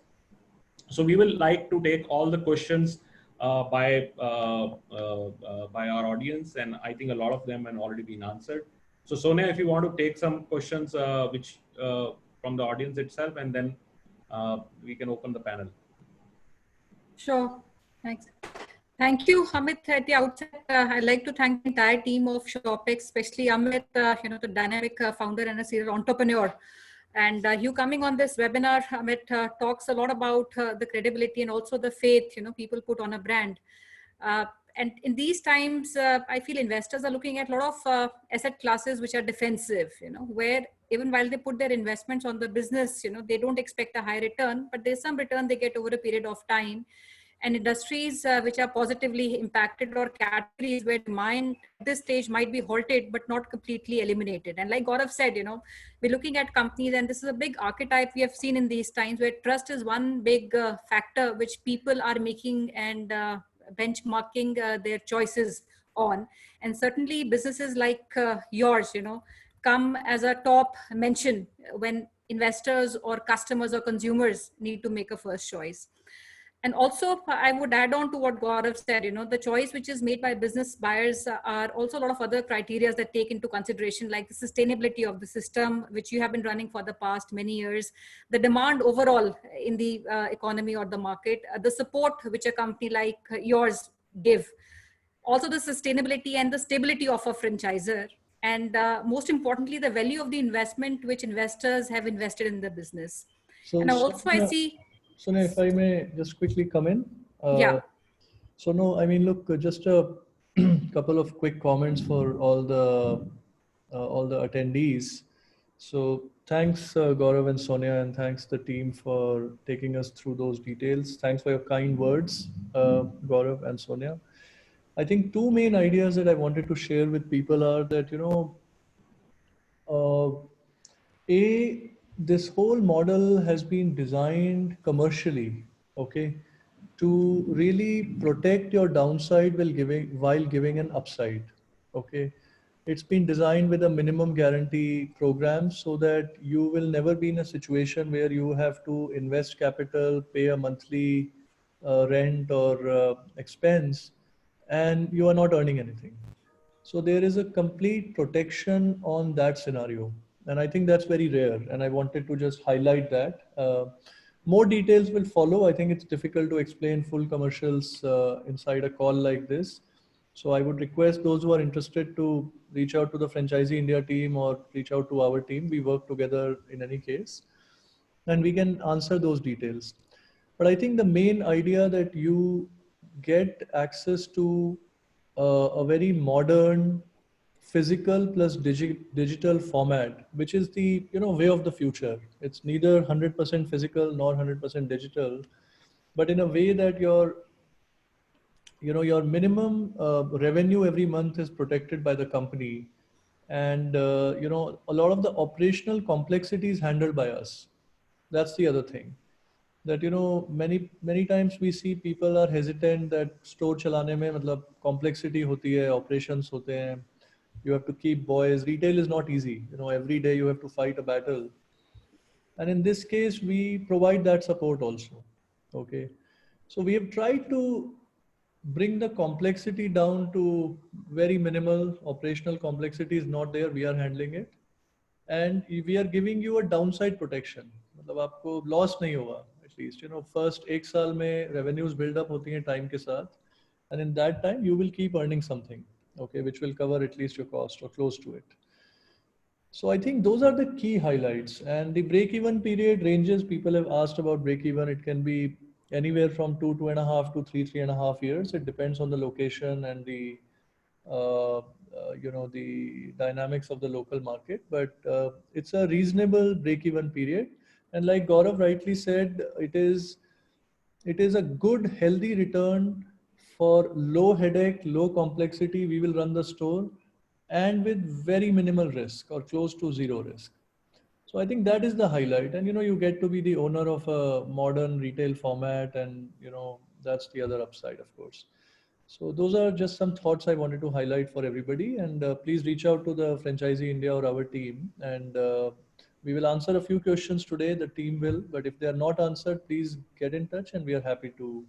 So we will like to take all the questions by our audience, and I think a lot of them have already been answered. So Sonya, if you want to take some questions which from the audience itself, and then we can open the panel. Sure. Thanks. Thank you, Amit. At the outset, I'd like to thank the entire team of ShopX, especially Amit, the dynamic founder and a serial entrepreneur. And you coming on this webinar, Amit, talks a lot about the credibility and also the faith, people put on a brand. And in these times, I feel investors are looking at a lot of asset classes which are defensive, where even while they put their investments on the business, they don't expect a high return, but there's some return they get over a period of time. And industries which are positively impacted, or categories where demand at this stage might be halted but not completely eliminated. And like Gaurav said, we're looking at companies, and this is a big archetype we have seen in these times, where trust is one big factor which people are making and benchmarking their choices on. And certainly businesses like yours, come as a top mention when investors or customers or consumers need to make a first choice. And also, I would add on to what Gaurav said, the choice which is made by business buyers are also a lot of other criteria that take into consideration, like the sustainability of the system, which you have been running for the past many years, the demand overall in the economy or the market, the support which a company like yours give, also the sustainability and the stability of a franchisor, and most importantly, the value of the investment which investors have invested in the business. So, And also I see... Sonya, if I may just quickly come in. Yeah. So no, I mean, look, just a couple of quick comments for all the attendees. So thanks, Gaurav and Sonya, and thanks the team for taking us through those details. Thanks for your kind words, Gaurav and Sonya. I think two main ideas that I wanted to share with people are that, this whole model has been designed commercially, okay, to really protect your downside while giving an upside, okay. It's been designed with a minimum guarantee program so that you will never be in a situation where you have to invest capital, pay a monthly rent or expense, and you are not earning anything. So there is a complete protection on that scenario. And I think that's very rare. And I wanted to just highlight that. More details will follow. I think it's difficult to explain full commercials inside a call like this. So I would request those who are interested to reach out to the Franchiseindia team or reach out to our team. We work together in any case, and we can answer those details. But I think the main idea that you get access to a very modern physical plus digital format, which is the way of the future. It's neither 100% physical nor 100% digital, but in a way that your minimum revenue every month is protected by the company, and a lot of the operational complexity is handled by us. That's the other thing, that many times we see people are hesitant that store chalane mein matlab complexity hoti hai, operations hote hain, you have to keep boys. Retail is not easy, every day you have to fight a battle, and in this case we provide that support also, okay. So we have tried to bring the complexity down to very minimal. Operational complexity is not there, we are handling it, and we are giving you a downside protection. मतलब आपको loss नहीं होगा, at least first एक साल में revenues build up होती हैं time के साथ, and in that time you will keep earning something, okay, which will cover at least your cost or close to it. So I think those are the key highlights. And the break-even period ranges. People have asked about break-even. It can be anywhere from 2.5 to 3.5 years. It depends on the location and the the dynamics of the local market. But it's a reasonable break-even period. And like Gaurav rightly said, it is a good, healthy return for low headache, low complexity. We will run the store, and with very minimal risk or close to zero risk. So I think that is the highlight. And you get to be the owner of a modern retail format, and that's the other upside, of course. So those are just some thoughts I wanted to highlight for everybody. And please reach out to the Franchiseindia or our team, and we will answer a few questions today. The team will, but if they are not answered, please get in touch, and we are happy to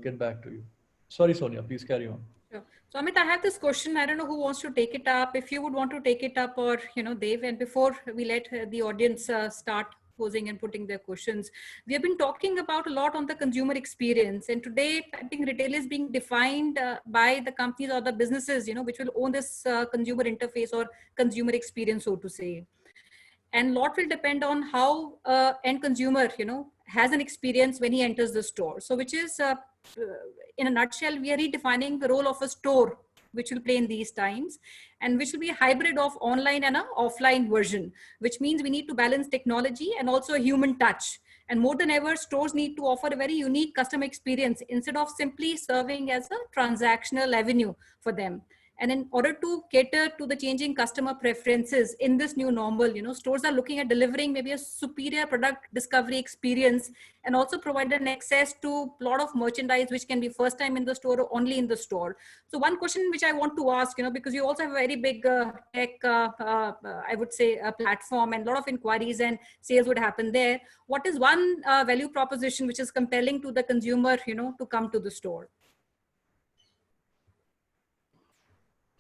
get back to you. Sorry, Sonya, please carry on. Sure. So Amit, I have this question. I don't know who wants to take it up. If you would want to take it up, or Dev. And before we let the audience start posing and putting their questions, we have been talking about a lot on the consumer experience. And today, I think retail is being defined by the companies or the businesses, which will own this consumer interface or consumer experience, so to say. And a lot will depend on how end consumer, has an experience when he enters the store. So which is, in a nutshell, we are redefining the role of a store, which will play in these times, and which will be a hybrid of online and an offline version, which means we need to balance technology and also a human touch. And more than ever, stores need to offer a very unique customer experience instead of simply serving as a transactional avenue for them. And in order to cater to the changing customer preferences in this new normal, stores are looking at delivering maybe a superior product discovery experience, and also provided an access to a lot of merchandise, which can be first time in the store or only in the store. So one question which I want to ask, because you also have a very big tech, I would say, platform, and a lot of inquiries and sales would happen there. What is one value proposition which is compelling to the consumer, to come to the store?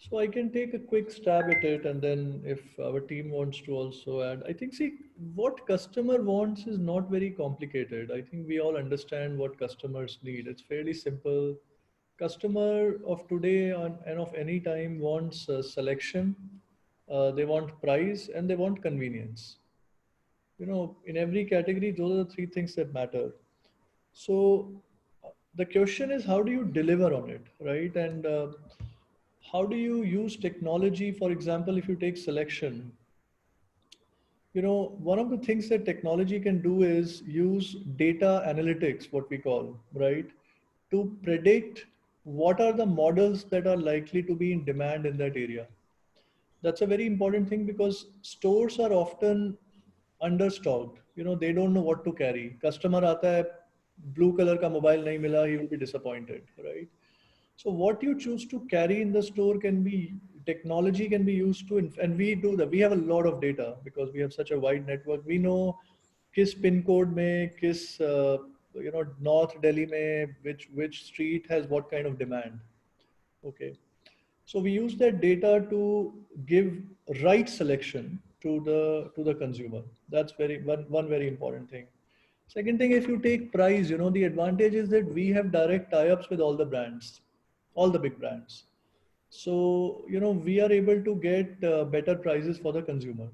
So I can take a quick stab at it, and then if our team wants to also add. I think, see, what customer wants is not very complicated. I think we all understand what customers need. It's fairly simple. Customer of today and of any time wants selection, they want price, and they want convenience. In every category, those are the three things that matter. So the question is, how do you deliver on it, right? And how do you use technology? For example, if you take selection, one of the things that technology can do is use data analytics, what we call, right, to predict what are the models that are likely to be in demand in that area. That's a very important thing, because stores are often understocked. They don't know what to carry. Customer aata hai, blue color ka mobile nahi mila, he will be disappointed, right? So what you choose to carry in the store can be, technology can be used to, and we do that. We have a lot of data because we have such a wide network. We know kis pin code mein, kis, North Delhi mein, which street has what kind of demand. Okay. So we use that data to give right selection to the consumer. That's one very important thing. Second thing, if you take price, the advantage is that we have direct tie-ups with all the brands, all the big brands. So, we are able to get better prices for the consumer,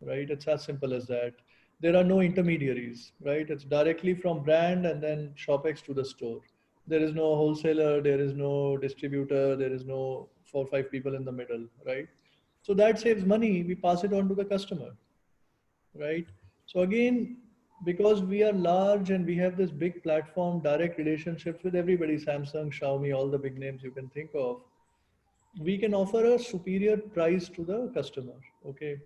right? It's as simple as that. There are no intermediaries, right? It's directly from brand and then SHOPX to the store. There is no wholesaler, there is no distributor, there is no 4 or 5 people in the middle, right? So that saves money. We pass it on to the customer, right? So again, because we are large and we have this big platform, direct relationships with everybody, Samsung, Xiaomi, all the big names you can think of, we can offer a superior price to the customer. Okay.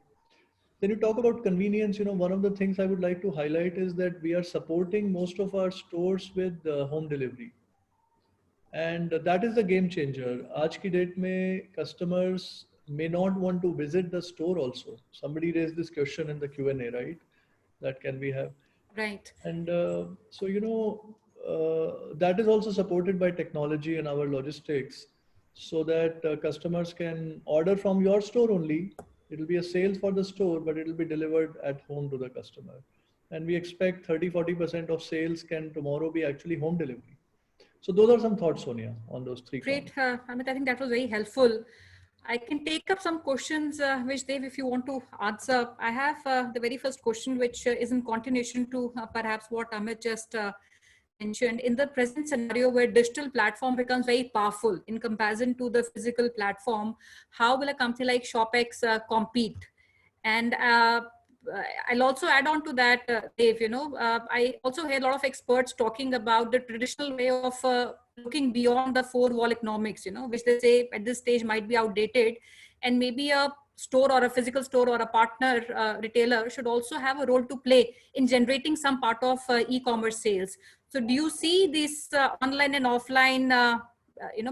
Then you talk about convenience. One of the things I would like to highlight is that we are supporting most of our stores with home delivery. And that is the game changer. Aaj ki date mein customers may not want to visit the store also. Somebody raised this question in the Q&A, right? That can we have. Right. And so, that is also supported by technology and our logistics, so that customers can order from your store only. It'll be a sales for the store, but it'll be delivered at home to the customer. And we expect 30-40% of sales can tomorrow be actually home delivery. So those are some thoughts, Sonya, on those three. Great, Amit. I think that was very helpful. I can take up some questions, which Dev, if you want to answer. I have the very first question, which is in continuation to perhaps what Amit just mentioned. In the present scenario where digital platform becomes very powerful in comparison to the physical platform, how will a company like SHOPX compete? And I'll also add on to that, Dave, I also hear a lot of experts talking about the traditional way of looking beyond the four-wall economics, which they say at this stage might be outdated, and maybe a store or a physical store or a partner retailer should also have a role to play in generating some part of e-commerce sales. So do you see this online and offline,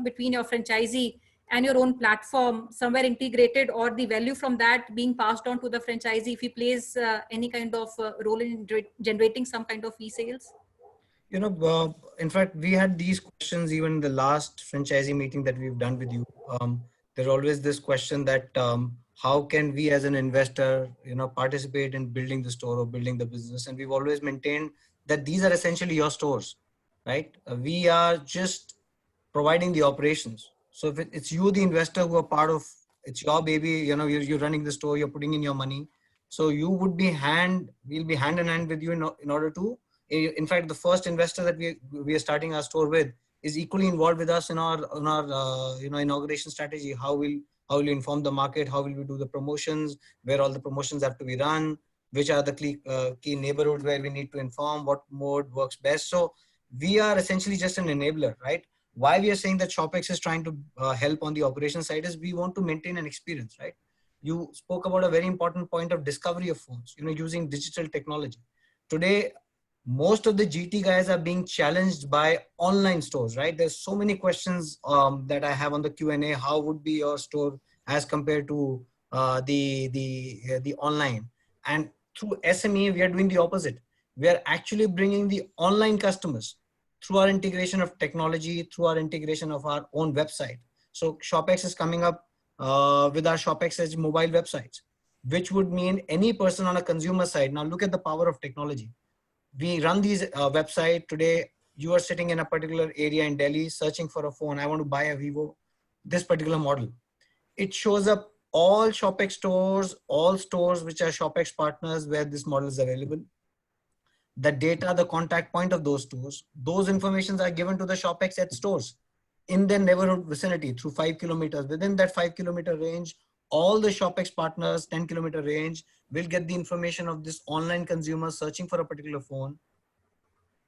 between your franchisee and your own platform somewhere integrated, or the value from that being passed on to the franchisee if he plays any kind of role in generating some kind of e-sales? In fact, we had these questions even the last franchisee meeting that we've done with you. There's always this question that how can we as an investor, participate in building the store or building the business? And we've always maintained that these are essentially your stores, right? We are just providing the operations. So if it's you, the investor, who are part of, it's your baby, you're running the store, you're putting in your money. So you would be we'll be hand in hand with you in order to, in fact, the first investor that we are starting our store with is equally involved with us in our inauguration strategy. How will you inform the market? How will we do the promotions? Where all the promotions have to be run? Which are the key neighborhoods where we need to inform? What mode works best? So we are essentially just an enabler, right? why we are saying that ShopX is trying to help on the operation side is we want to maintain an experience, right? You spoke about a very important point of discovery of phones, using digital technology. Today, most of the GT guys are being challenged by online stores, right? There's so many questions that I have on the Q&A. How would be your store as compared to the online? And through SME, we are doing the opposite. We are actually bringing the online customers through our integration of technology, through our integration of our own website. So ShopX is coming up with our SHOPX EDGE mobile websites, which would mean any person on a consumer side. Now look at the power of technology. We run these website today. You are sitting in a particular area in Delhi, searching for a phone. I want to buy a Vivo, this particular model. It shows up all ShopX stores, all stores which are ShopX partners where this model is available. The data, the contact point of those stores, those informations are given to the ShopX EDGE stores in their neighborhood vicinity through 5 kilometers. Within that 5 kilometer range, all the ShopX partners, 10 kilometer range, will get the information of this online consumer searching for a particular phone.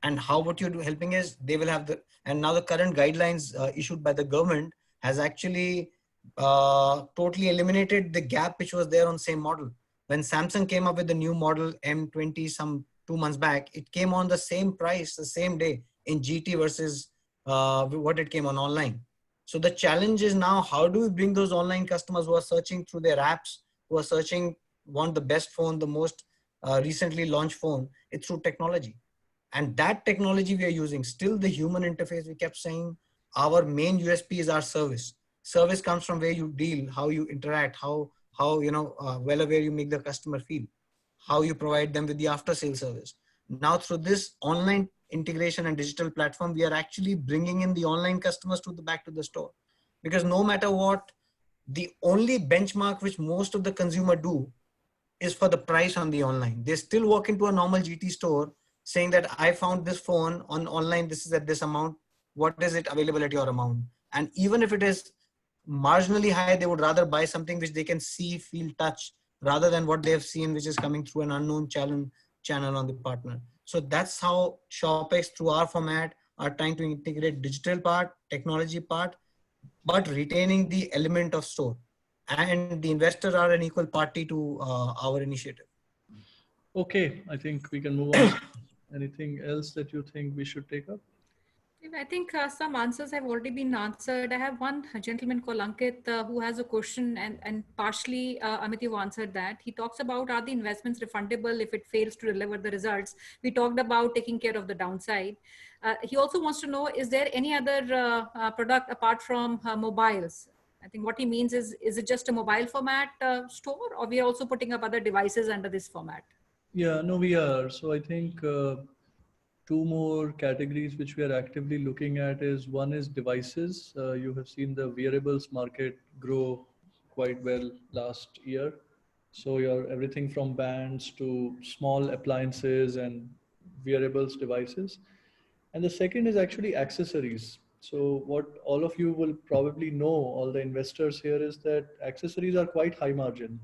And how what you're helping is they will have and now the current guidelines issued by the government has actually totally eliminated the gap which was there on same model. When Samsung came up with the new model M20 some 2 months back, it came on the same price, the same day in GT versus what it came on online. So the challenge is now, how do we bring those online customers who are searching through their apps, who are searching, want the best phone, the most recently launched phone, it's through technology. And that technology we are using, still the human interface, we kept saying, our main USP is our service. Service comes from where you deal, how you interact, how well aware you make the customer feel, how you provide them with the after sale service. Now through this online integration and digital platform, we are actually bringing in the online customers back to the store. Because no matter what, the only benchmark which most of the consumer do is for the price on the online. They still walk into a normal GT store saying that I found this phone on online, this is at this amount, what is it available at your amount? And even if it is marginally high, they would rather buy something which they can see, feel, touch, rather than what they have seen, which is coming through an unknown channel on the partner. So that's how ShopX through our format are trying to integrate digital part, technology part, but retaining the element of store. And the investors are an equal party to our initiative. Okay, I think we can move on. Anything else that you think we should take up? I think some answers have already been answered. I have one gentleman called Ankit who has a question, and partially Amit, you answered that. He talks about, are the investments refundable if it fails to deliver the results? We talked about taking care of the downside. He also wants to know, is there any other product apart from mobiles? I think what he means is it just a mobile format store, or we are also putting up other devices under this format? Yeah, no, we are. So I think two more categories which we are actively looking at is, one is devices. You have seen the wearables market grow quite well last year. So everything from bands to small appliances and wearables devices. And the second is actually accessories. So what all of you will probably know, all the investors here, is that accessories are quite high margin.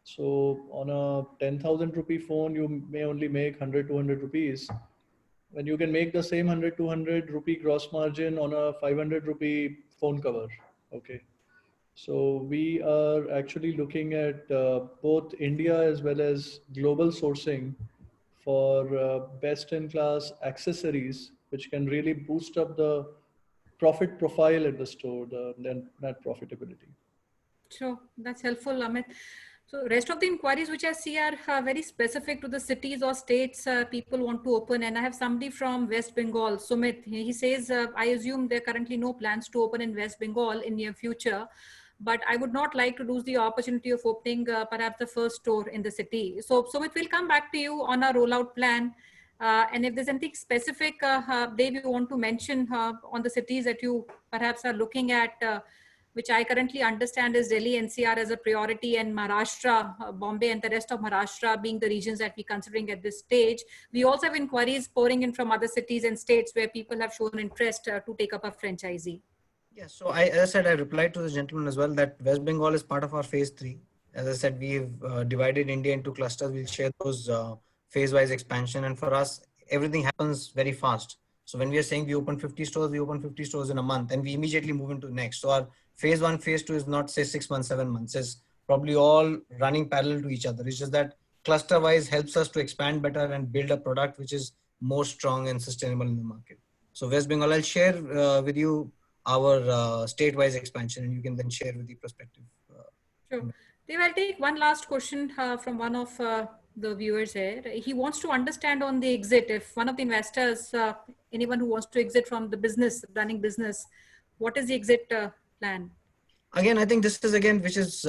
So on a 10,000 rupee phone, you may only make 100, 200 rupees. When you can make the same 100, 200 rupee gross margin on a 500 rupee phone cover. Okay. So we are actually looking at both India as well as global sourcing for best in class accessories, which can really boost up the profit profile at the store, the net profitability. Sure, that's helpful, Amit. So rest of the inquiries which I see are very specific to the cities or states people want to open. And I have somebody from West Bengal, Sumit. He says, I assume there are currently no plans to open in West Bengal in near future, but I would not like to lose the opportunity of opening perhaps the first store in the city. So Sumit, we'll come back to you on our rollout plan. And if there's anything specific, Dave, you want to mention on the cities that you perhaps are looking at, which I currently understand is Delhi NCR as a priority, and Maharashtra, Bombay and the rest of Maharashtra being the regions that we're considering at this stage. We also have inquiries pouring in from other cities and states where people have shown interest to take up a franchisee. Yeah, so as I said, I replied to the gentleman as well that West Bengal is part of our phase 3. As I said, we've divided India into clusters. We'll share those phase-wise expansion. And for us, everything happens very fast. So when we are saying we open 50 stores, we open 50 stores in a month and we immediately move into next. So our phase 1, phase 2 is not say 6 months, 7 months. It's probably all running parallel to each other. It's just that cluster wise helps us to expand better and build a product which is more strong and sustainable in the market. So West Bengal, I'll share with you our state-wise expansion, and you can then share with the prospective. Sure. Dave, I'll take one last question from one of the viewers here. He wants to understand on the exit. If one of the investors, anyone who wants to exit from the business, running business, what is the exit plan? Again, I think this is again, which is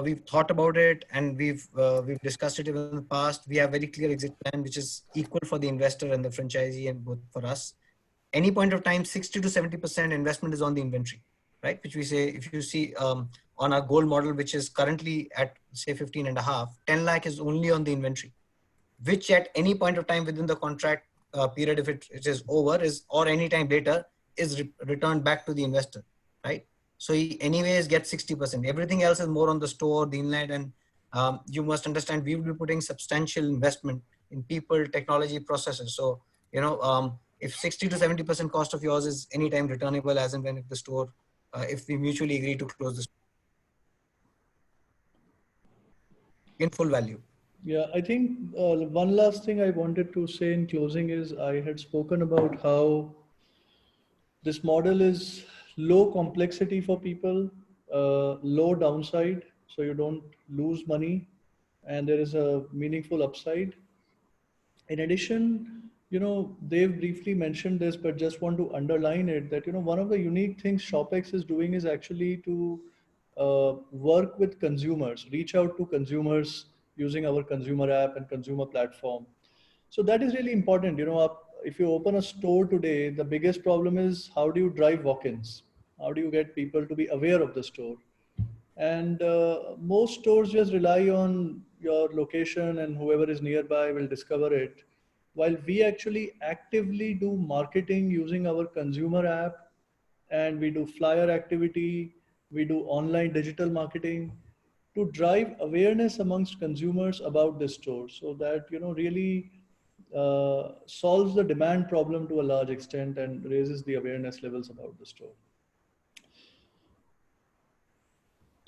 we've thought about it and we've discussed it in the past. We have very clear exit plan, which is equal for the investor and the franchisee and both for us. Any point of time, 60 to 70% investment is on the inventory, right? Which we say, if you see on our goal model, which is currently at say 15 and a half, 10 lakh is only on the inventory, which at any point of time within the contract period, if it is over or any time later is returned back to the investor, right? So he anyways gets 60%. Everything else is more on the store, the inlet, and you must understand we will be putting substantial investment in people, technology, processes. So, if 60 to 70% cost of yours is anytime returnable as and when if the store, if we mutually agree to close the store in full value. Yeah, I think one last thing I wanted to say in closing is I had spoken about how this model is low complexity for people, low downside, so you don't lose money, and there is a meaningful upside. In addition, they've briefly mentioned this, but just want to underline it that, one of the unique things ShopX is doing is actually to work with consumers, reach out to consumers using our consumer app and consumer platform. So that is really important. If you open a store today, the biggest problem is how do you drive walk-ins? How do you get people to be aware of the store? And most stores just rely on your location and whoever is nearby will discover it. While we actually actively do marketing using our consumer app, and we do flyer activity, we do online digital marketing to drive awareness amongst consumers about this store, so that really solves the demand problem to a large extent and raises the awareness levels about the store.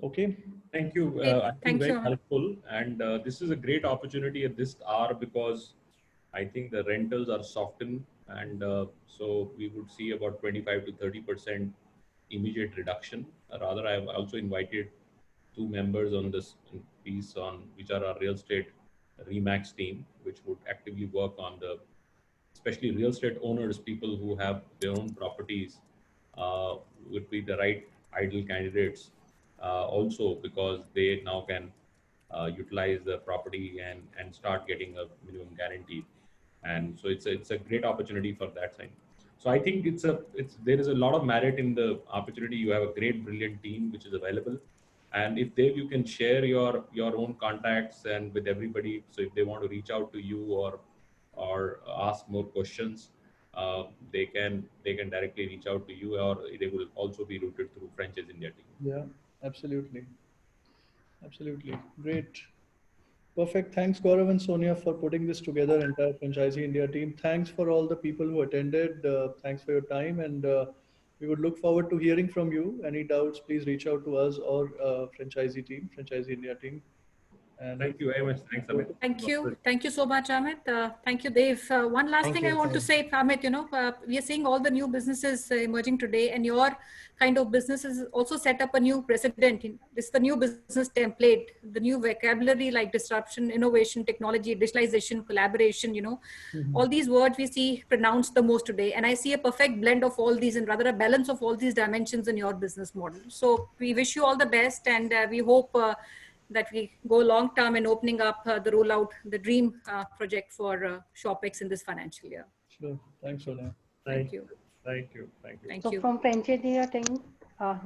Okay. Thank you. I think very helpful. And this is a great opportunity at this hour because I think the rentals are softened. And so we would see about 25 to 30% immediate reduction. Rather, I have also invited 2 members on this piece which are our real estate Remax team, which would actively work on especially real estate owners, people who have their own properties would be the right ideal candidates. Also because they now can utilize the property and start getting a minimum guarantee, and so it's a great opportunity for that side. So I think there is a lot of merit in the opportunity. You have a great, brilliant team which is available, and if you can share your own contacts and with everybody. So if they want to reach out to you or ask more questions, they can directly reach out to you, or they will also be routed through Franchiseindia team. Yeah. Absolutely. Great. Perfect. Thanks, Gaurav and Sonya, for putting this together, entire Franchiseindia team. Thanks for all the people who attended. Thanks for your time. And we would look forward to hearing from you. Any doubts, please reach out to us or Franchiseindia team. And thank you very much. Thanks, Amit. Thank you. Thank you so much, Amit. Thank you, Dave. One last thing I want to say, Amit, we are seeing all the new businesses emerging today, and your kind of businesses also set up a new precedent. This is the new business template, the new vocabulary like disruption, innovation, technology, digitalization, collaboration, all these words we see pronounced the most today. And I see a perfect blend of all these and rather a balance of all these dimensions in your business model. So we wish you all the best, and we hope that we go long term in opening up the rollout, the dream project for ShopX in this financial year. Sure. Thanks, Sonya. Thank you. So from Franchiseindia team,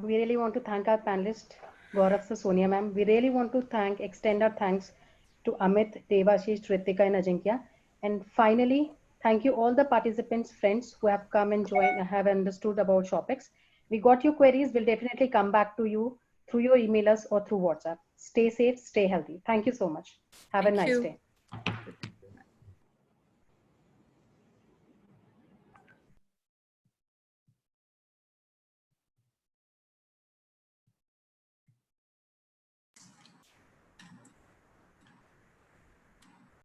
we really want to thank our panelists, Gaurav, Sonya ma'am. We really want to extend our thanks to Amit, Devashish, Ritika and Ajinkya. And finally, thank you all the participants, friends who have come and joined, have understood about ShopX. We got your queries. We'll definitely come back to you through your emailers or through WhatsApp. Stay safe, stay healthy. Thank you so much. Have a nice day.